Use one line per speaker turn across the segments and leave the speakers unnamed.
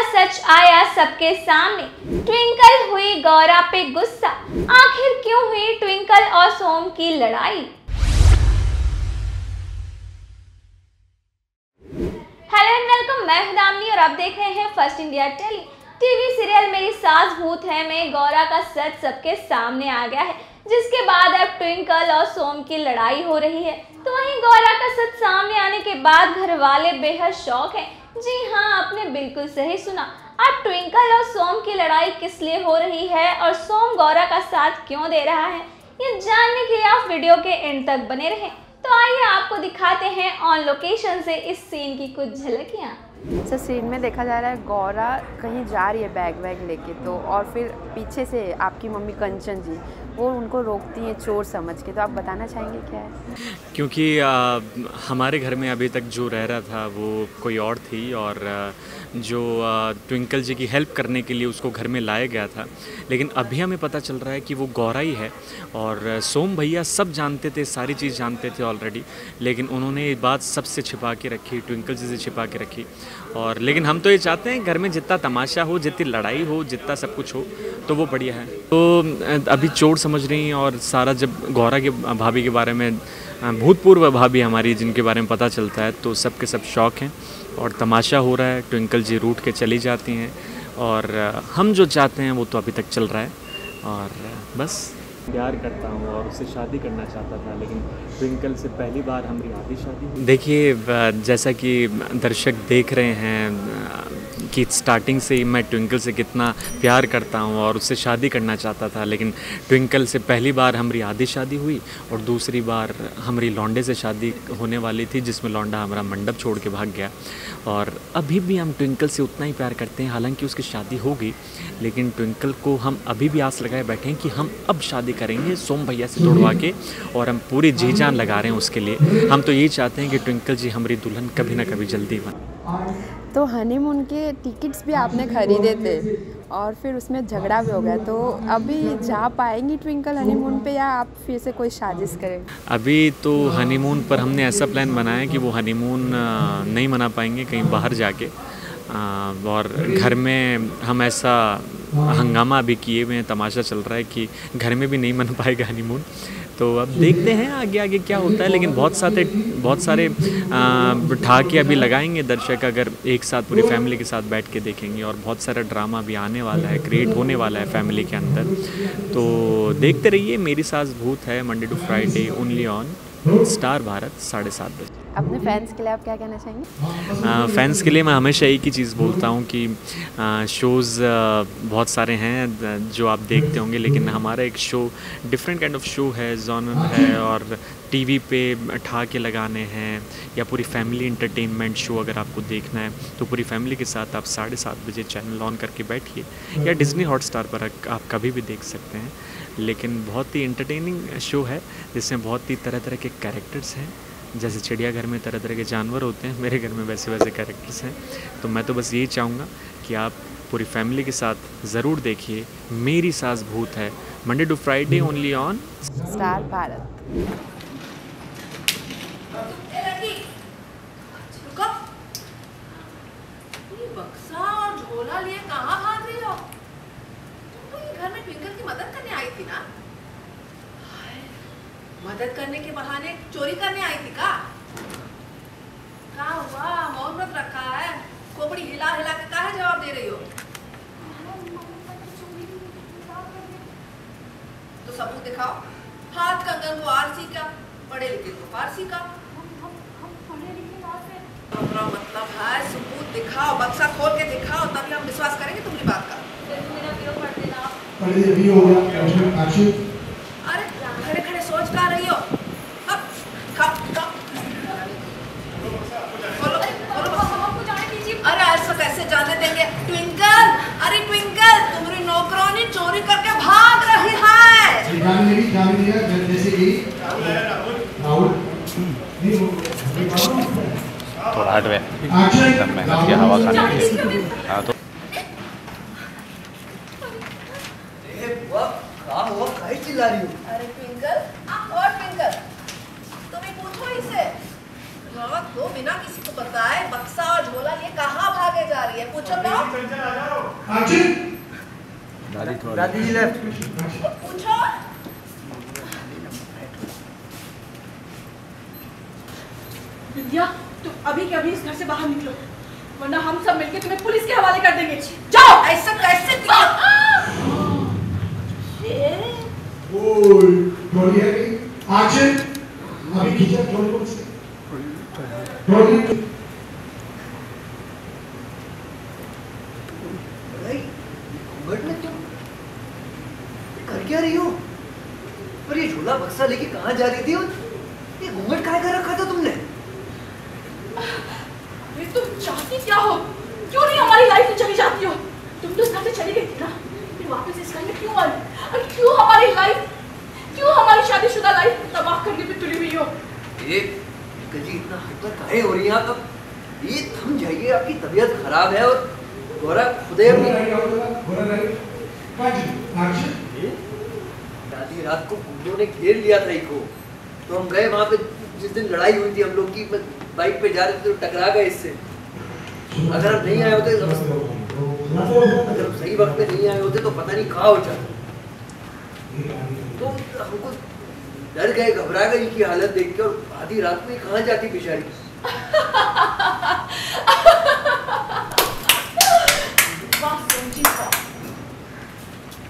सच आया सबके सामने, ट्विंकल हुई गौरा पे गुस्सा। आखिर क्यों हुई ट्विंकल और सोम की लड़ाई? हेलो एंड वेलकम, मैं हूं दामिनी और आप देख रहे हैं first India telly. TV serial Meri Saas Bhoot है में गौरा का सच सबके सामने आ गया है, जिसके बाद अब ट्विंकल और सोम की लड़ाई हो रही है। तो वहीं गौरा का सच सामने आने के बाद घर वाले बेहद शॉक हैं। जी हाँ, आपने बिल्कुल सही सुना। अब ट्विंकल और सोम की लड़ाई किस लिए हो रही है और सोम गौरा का साथ क्यों दे रहा है, ये जानने के लिए आप वीडियो के एंड तक बने रहें। तो आइए आपको दिखाते हैं ऑन लोकेशन से इस सीन की कुछ झलकियाँ।
अच्छा, सीन में देखा जा रहा है गौरा कहीं जा रही है बैग वैग लेके, तो और फिर पीछे से आपकी मम्मी कंचन जी वो उनको रोकती हैं चोर समझ के। तो आप बताना चाहेंगे क्या है?
क्योंकि हमारे घर में अभी तक जो रह रहा था वो कोई और थी, और जो ट्विंकल जी की हेल्प करने के लिए उसको घर में लाया गया था, लेकिन अभी हमें पता चल रहा है कि वो गौरा ही है। और सोम भैया सब जानते थे, सारी चीज़ जानते थे ऑलरेडी, लेकिन उन्होंने ये बात सबसे छिपा के रखी, ट्विंकल जी से छिपा के रखी। और लेकिन हम तो ये चाहते हैं घर में जितना तमाशा हो, जितनी लड़ाई हो, जितना सब कुछ हो तो वो बढ़िया है। तो अभी चोर समझ रही हैं, और सारा जब गौरा के भाभी के बारे में, भूतपूर्व भाभी हमारी जिनके बारे में पता चलता है, तो सब के सब शौक हैं और तमाशा हो रहा है। ट्विंकल जी रूठ के चली जाती हैं और हम जो चाहते हैं वो तो अभी तक चल रहा है। और बस प्यार करता हूँ और उससे शादी करना चाहता था, लेकिन ट्विंकल से पहली बार हमारी आधी शादी। देखिए, जैसा कि दर्शक देख रहे हैं कि स्टार्टिंग से ही मैं ट्विंकल से कितना प्यार करता हूँ और उससे शादी करना चाहता था, लेकिन ट्विंकल से पहली बार हमारी आधी शादी हुई और दूसरी बार हमारी लौंडे से शादी होने वाली थी, जिसमें लौंडा हमारा मंडप छोड़ के भाग गया। और अभी भी हम ट्विंकल से उतना ही प्यार करते हैं, हालांकि उसकी शादी हो गई, लेकिन ट्विंकल को हम अभी भी आस लगाए बैठे हैं कि हम अब शादी करेंगे सोम भैया से तोड़वा के, और हम पूरी जी जान लगा रहे हैं उसके लिए। हम तो यही चाहते हैं कि ट्विंकल जी हमारी दुल्हन कभी ना कभी जल्दी बने।
तो हनीमून के टिकट्स भी आपने खरीदे थे और फिर उसमें झगड़ा भी हो गया, तो अभी जा पाएंगी ट्विंकल हनीमून पे या आप फिर से कोई साजिश करें?
अभी तो हनीमून पर हमने ऐसा प्लान बनाया कि वो हनीमून नहीं मना पाएंगे कहीं बाहर जाके, और घर में हम ऐसा हंगामा अभी किए हुए हैं, तमाशा चल रहा है कि घर में भी नहीं मन पाएगा हनीमून। तो अब देखते हैं आगे आगे क्या होता है, लेकिन बहुत सारे ठहाके अभी लगाएंगे दर्शक अगर एक साथ पूरी फैमिली के साथ बैठ के देखेंगे, और बहुत सारा ड्रामा भी आने वाला है, क्रिएट होने वाला है फैमिली के अंदर। तो देखते रहिए मेरी Saas Bhoot Hai, Monday to Friday only on Star Bharat 7:30 बजे।
अपने फैंस के लिए आप क्या कहना चाहेंगे?
फैंस के लिए मैं हमेशा एक ही चीज़ बोलता हूँ कि शोज़ बहुत सारे हैं जो आप देखते होंगे, लेकिन हमारा एक show different kind of show है, जॉनर है, और टीवी पे ठहाके लगाने हैं या पूरी फैमिली एंटरटेनमेंट शो अगर आपको देखना है तो पूरी फैमिली के साथ आप 7:30 बजे चैनल ऑन करके बैठिए, या डिज्नी हॉटस्टार पर आप कभी भी देख सकते हैं। लेकिन बहुत ही एंटरटेनिंग शो है, जिसमें बहुत ही तरह तरह के कैरेक्टर्स हैं। जैसे चिड़ियाघर में तरह तरह के जानवर होते हैं, मेरे घर में वैसे वैसे कैरेक्टर्स हैं। तो मैं तो बस यही चाहूँगा कि आप पूरी फैमिली के साथ ज़रूर देखिए मेरी Saas Bhoot Hai, Monday to Friday only on
Star Bharat.
बक्सा और झोला लिए कहाँ भाग रही हो? तुम तो ये घर में ट्विंकल की मदद करने आई थी ना? मदद करने के बहाने चोरी करने आई थी का? क्या हुआ? मौन व्रत रखा है, खोपड़ी हिला हिला के काहे जवाब दे रही हो? तो सबूत दिखाओ। हाथ कंगन को आरसी का, पढ़े लिखे को फारसी का। मतलब है सबूत दिखाओ, बक्सा खोल के दिखाओ, तभी हम विश्वास करेंगे तुम्हारी बात का। अरे खड़े खड़े सोच का रही हो? अरे ऐसा कैसे जाने देंगे? ट्विंकल, अरे ट्विंकल, तुम्हारी नौकरानी चोरी करके भाग रही है।
थोड़ा हट गए, एकदम मेहनत की हवा खाने के लिए। हाँ तो
चिल्ला रही हो? अरे ट्विंकल, और ट्विंकल, तुम्हें पूछो इसे। रात को बिना किसी को बताए बक्सा और झोला लिए कहाँ भागे जा रही है? पूछो तो।
दादी जी लेफ्ट।
पूछो। विद्या, तुम अभी के अभी इस घर से बाहर निकलो, वरना हम सब मिलकर तुम्हें पुलिस के हवाले कर देंगे। जाओ। ऐसा कैसे?
ट्रॉली है एक्शन। अभी खींचा ट्रॉली को से। ट्रॉली
घूंघट में तुम कर क्या रही हो? और ये झोला बक्सा लेके कहाँ जा रही थी? और ये घूंघट काहे कर रखा था तुमने?
अरे तुम चाहती क्या हो? क्यों नहीं हमारी लाइफ में चली जाती हो? तुम तो इस घर से चली गई थी ना, फिर वापस इस घर में क्यों आई? और क्यों हमारी शादीशुदा लाइफ तबाह करने पे तुली हुई हो?
जी इतना हाइपर काहे हो रही हैं आप? ये थम जाइए, आपकी तबीयत खराब है। और गौरा खुदे दादी रात को गुंडों ने घेर लिया था इको, तो हम गए वहां पे। जिस दिन लड़ाई हुई थी हम लोग की, बाइक पे जा रहे थे तो टकरा गए इससे। अगर हम नहीं आए होते, अगर हम सही वक्त पे नहीं आए होते तो पता नहीं कहाँ हो जाता। तो हमको डर गए, घबरा गई की हालत देख के। और आधी रात में कहाँ जाती बेचारी।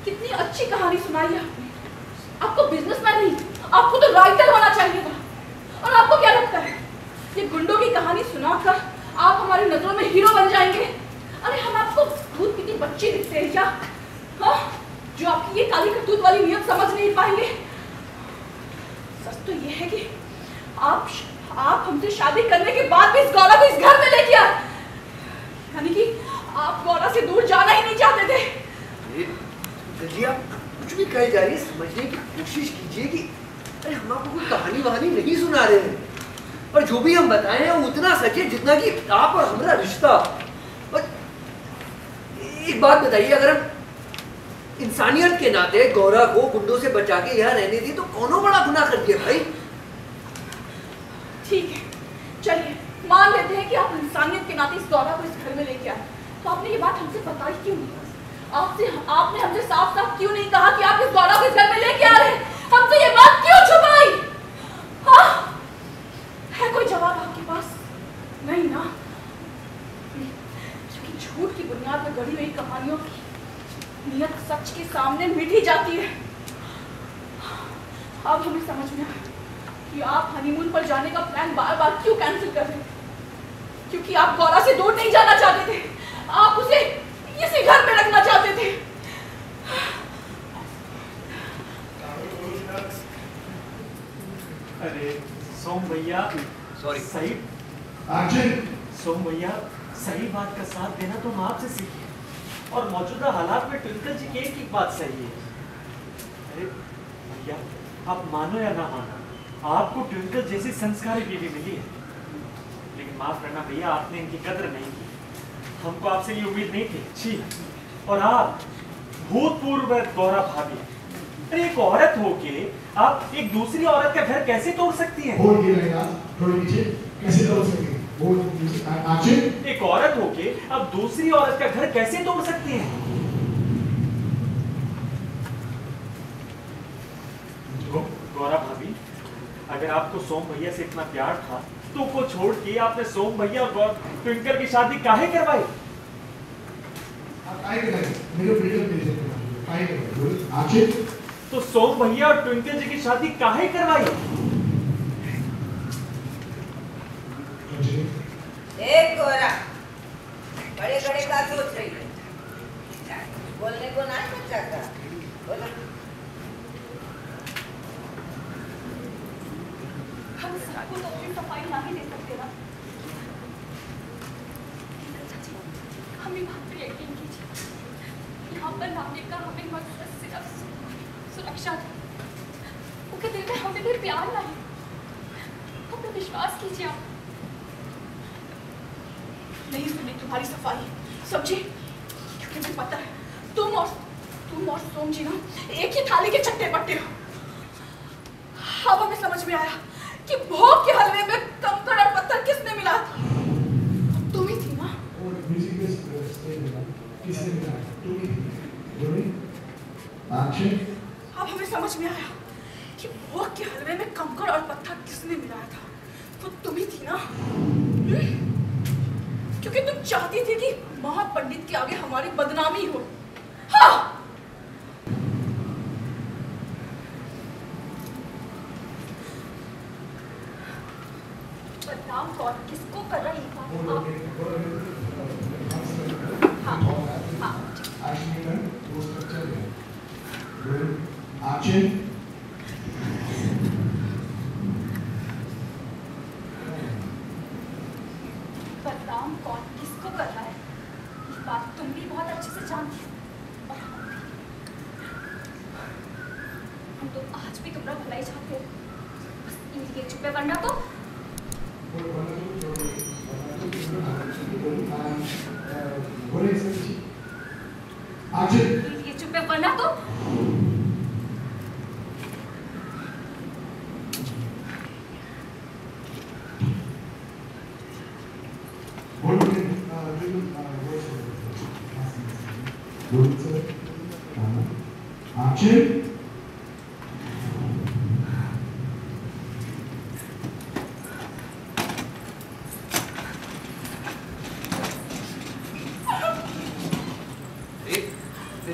कितनी अच्छी कहानी सुनाई है आपने। आपको बिजनेसमैन नहीं, आपको तो राइटर होना चाहिए था। और आपको क्या लगता है ये गुंडों की कहानी सुनाकर आप हमारी नजरों में हीरो बन जाएंगे? अरे हम आपको दूध पीती बच्ची दिखते हैं क्या? हाँ, जो आपकी ये काली करतूत वाली नियत समझ नहीं पाएंगे। सच तो ये है कि आप हमसे शादी करने के बाद भी इस गौरा को इस घर में लेके आए, यानी कि आप गौरा से दूर जाना ही नहीं चाहते थे।
आप कुछ भी कहे जा रही है, समझने की कोशिश कीजिए कि अरे हम आपको कोई कहानी वहानी नहीं सुना रहे हैं। और जो भी हम बताए हैं वो उतना सच है जितना कि आप और हमारा रिश्ता। और एक बात बताइए, अगर हम इंसानियत के नाते गौरा को गुंडों से बचा के यहाँ रहने दी तो कौनो बड़ा गुनाह कर दिया भाई।
ठीक है, चलिए मान लेते हैं कि आप इंसानियत के नाते इस गौरा को इस घर में लेके आए, तो आपने ये बात हमसे बताई क्यों नहीं? आपने हमसे साफ साफ क्यों नहीं कहा कि आप इस गौरा को इस घर में लेके आ रहे हैं? हमसे ये बात क्यों छुपाई? हाँ, है कोई जवाब आपके पास? नहीं ना, क्योंकि झूठ की बुनियाद पर गढ़ी हुई कहानियों की नियत सच के सामने मिटी जाती है। अब हमें समझ में आया कि आप हनीमून पर जाने का प्लान बार बार क्यों कैंसिल कर रहे थे। क्योंकि आप गौरा से दूर नहीं जाना चाहते थे, आप उसे इसी घर में रखना चाहते थे।
अरे सोम भैया,
सॉरी
सही सोम भैया, सही बात का साथ देना तो हम आपसे सीखे, और मौजूदा हालात में ट्विंकल जी की एक बात सही है। अरे भैया, आप मानो या ना मानो, आपको ट्विंकल जैसी संस्कारी बीवी मिली है, लेकिन माफ करना भैया, आपने इनकी कदर नहीं की। हमको आपसे ये उम्मीद नहीं थी। छी, और आप भूतपूर्व गौरा भाभी, अरे एक औरत होके आप एक दूसरी औरत का घर कैसे तोड़ सकती हैं? कैसे तोड़ सकती हैं? एक औरत होके आप दूसरी औरत का घर कैसे तोड़ सकती हैं? गौरा भाभी, अगर आपको सोम भैया से इतना प्यार था तो को छोड़ के आपने सोम भैया और ट्विंकल की शादी काहे करवाई? तो सोम भैया और ट्विंकल जी की शादी काहे करवाई?
एक गोरा बड़े बड़े का सोच रही है, बोलने को ना बच्चा का बोलो।
हम सबको तो अपनी सफाई ना ही दे सकते ना। हमें बात पे यकीन कीजिए, यहाँ पर नामिक का हमें मकसद सिर्फ सुरक्षा था। उनके दिल में हमें भी प्यार नहीं, हम पे विश्वास कीजिए। आप नहीं सुनी तुम्हारी सफाई, समझी? क्योंकि मुझे पता है तुम और सोम जी ना एक ही थाली के चट्टे पट्टे हो। अब हमें समझ में आया कि भोग के हलवे में कंकड़ और पत्थर किसने मिला था? तुम ही थी ना।
किसने मिलाया? तुम ही थी। एक्शन।
अब हमें समझ में आया कि भोग के हलवे में कंकड़ और पत्थर किसने मिलाया था। वो तुम ही थी ना? क्योंकि तुम चाहती थी कि महापंडित के आगे हमारी बदनामी हो। हाँ। बदनाम कौन किसको कर रही है? हाँ, हाँ,
एक्शन।
बदनाम कौन किसको कर रहा है ये बात तुम भी बहुत अच्छे से जानती हो और हम तो आज भी तुम्हारा भला ही चाहते हैं। बस इनके चुप्पे वरना तो इनके चुप्पे वरना तो
Action.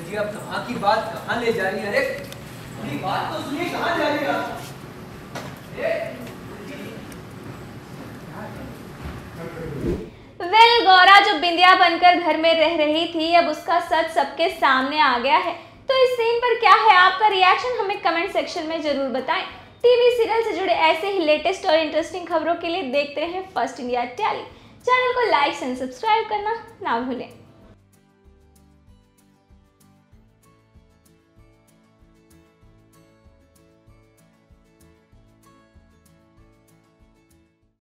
जी अब कहाँ की बात कहाँ ले जा रही है? अरे मेरी बात तो सुनिए, कहाँ जा रही है आप?
वेल गौरा जो बिंदिया बनकर घर में रह रही थी, अब उसका सच सबके सामने आ गया है। तो इस सीन पर क्या है आपका रिएक्शन, हमें कमेंट सेक्शन में जरूर बताएं। टीवी सीरियल से जुड़े ऐसे ही लेटेस्ट और इंटरेस्टिंग खबरों के लिए देखते रहें फर्स्ट इंडिया टेली। चैनल को लाइक एंड सब्सक्राइब करना ना भूलें।